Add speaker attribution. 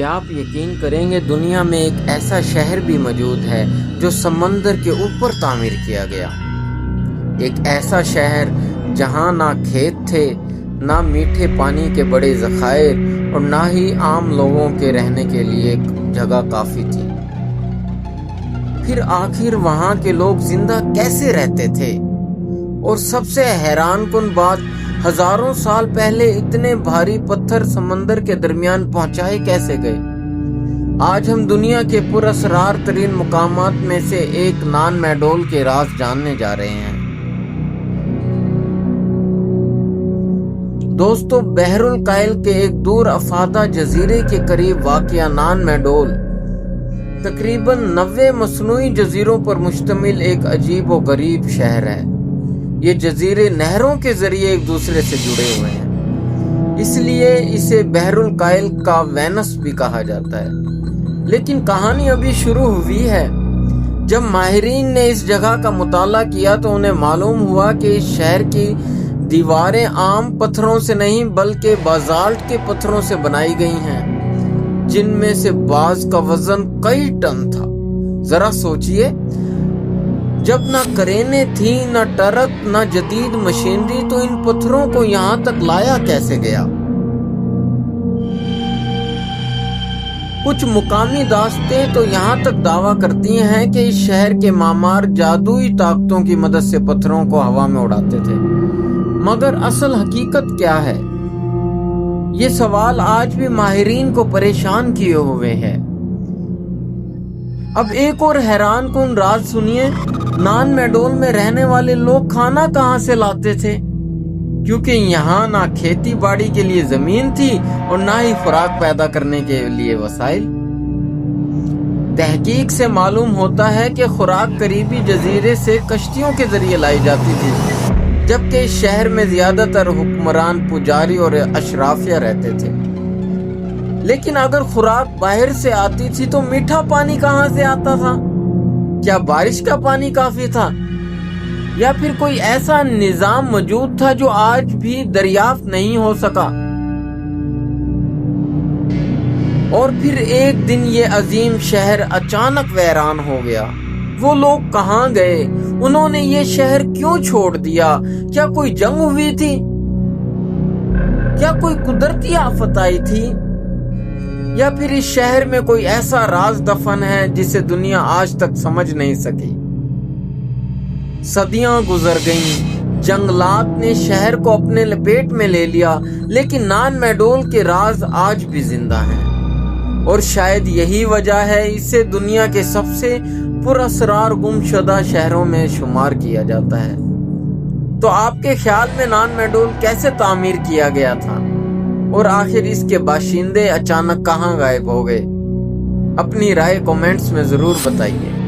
Speaker 1: کیا آپ یقین کریں گے دنیا میں ایک ایسا شہر بھی موجود ہے جو سمندر کے اوپر تعمیر کیا گیا۔ ایک ایسا شہر جہاں نہ کھیت تھے، نہ میٹھے پانی کے بڑے ذخائر اور نہ ہی عام لوگوں کے رہنے کے لیے جگہ کافی تھی۔ پھر آخر وہاں کے لوگ زندہ کیسے رہتے تھے؟ اور سب سے حیران کن بات، ہزاروں سال پہلے اتنے بھاری پتھر سمندر کے درمیان پہنچائے کیسے گئے؟ آج ہم دنیا کے پراسرار ترین مقامات میں سے ایک نان میڈول کے راز جاننے جا رہے ہیں۔ دوستو، بحر الکاہل کے ایک دور افادہ جزیرے کے قریب واقع نان میڈول تقریباً 90 مصنوعی جزیروں پر مشتمل ایک عجیب و غریب شہر ہے۔ یہ جزیرے نہروں کے ذریعے ایک دوسرے سے جڑے ہوئے ہیں، اس لیے اسے بحر الکاہل کا وینس بھی کہا جاتا ہے۔ لیکن کہانی ابھی شروع ہوئی ہے۔ جب ماہرین نے اس جگہ کا مطالعہ کیا تو انہیں معلوم ہوا کہ اس شہر کی دیواریں عام پتھروں سے نہیں بلکہ بازالٹ کے پتھروں سے بنائی گئی ہیں، جن میں سے بعض کا وزن کئی ٹن تھا۔ ذرا سوچئے، جب نہ کرینیں تھیں، نہ ٹرک، نہ جدید مشینری، تو ان پتھروں کو یہاں تک لایا کیسے گیا؟ کچھ مقامی داستیں تو یہاں تک دعویٰ کرتی ہیں کہ اس شہر کے معمار جادوئی طاقتوں کی مدد سے پتھروں کو ہوا میں اڑاتے تھے، مگر اصل حقیقت کیا ہے؟ یہ سوال آج بھی ماہرین کو پریشان کیے ہوئے ہے۔ اب ایک اور حیران کن راز سنیے، نان میڈول میں رہنے والے لوگ کھانا کہاں سے لاتے تھے؟ کیونکہ یہاں نہ کھیتی باڑی کے لیے زمین تھی اور نہ ہی خوراک پیدا کرنے کے لیے وسائل۔ تحقیق سے معلوم ہوتا ہے کہ خوراک قریبی جزیرے سے کشتیوں کے ذریعے لائی جاتی تھی، جبکہ اس شہر میں زیادہ تر حکمران، پجاری اور اشرافیہ رہتے تھے۔ لیکن اگر خوراک باہر سے آتی تھی تو میٹھا پانی کہاں سے آتا تھا؟ کیا بارش کا پانی کافی تھا؟ یا پھر کوئی ایسا نظام موجود تھا جو آج بھی دریافت نہیں ہو سکا؟ اور پھر ایک دن یہ عظیم شہر اچانک ویران ہو گیا۔ وہ لوگ کہاں گئے؟ انہوں نے یہ شہر کیوں چھوڑ دیا؟ کیا کوئی جنگ ہوئی تھی؟ کیا کوئی قدرتی آفت آئی تھی؟ یا پھر اس شہر میں کوئی ایسا راز دفن ہے جسے دنیا آج تک سمجھ نہیں سکی؟ صدیاں گزر گئیں، جنگلات نے شہر کو اپنے لپیٹ میں لے لیا، لیکن نان میڈول کے راز آج بھی زندہ ہیں، اور شاید یہی وجہ ہے اسے دنیا کے سب سے پراسرار گم شدہ شہروں میں شمار کیا جاتا ہے۔ تو آپ کے خیال میں نان میڈول کیسے تعمیر کیا گیا تھا؟ اور آخر اس کے باشندے اچانک کہاں غائب ہو گئے؟ اپنی رائے کمنٹس میں ضرور بتائیے۔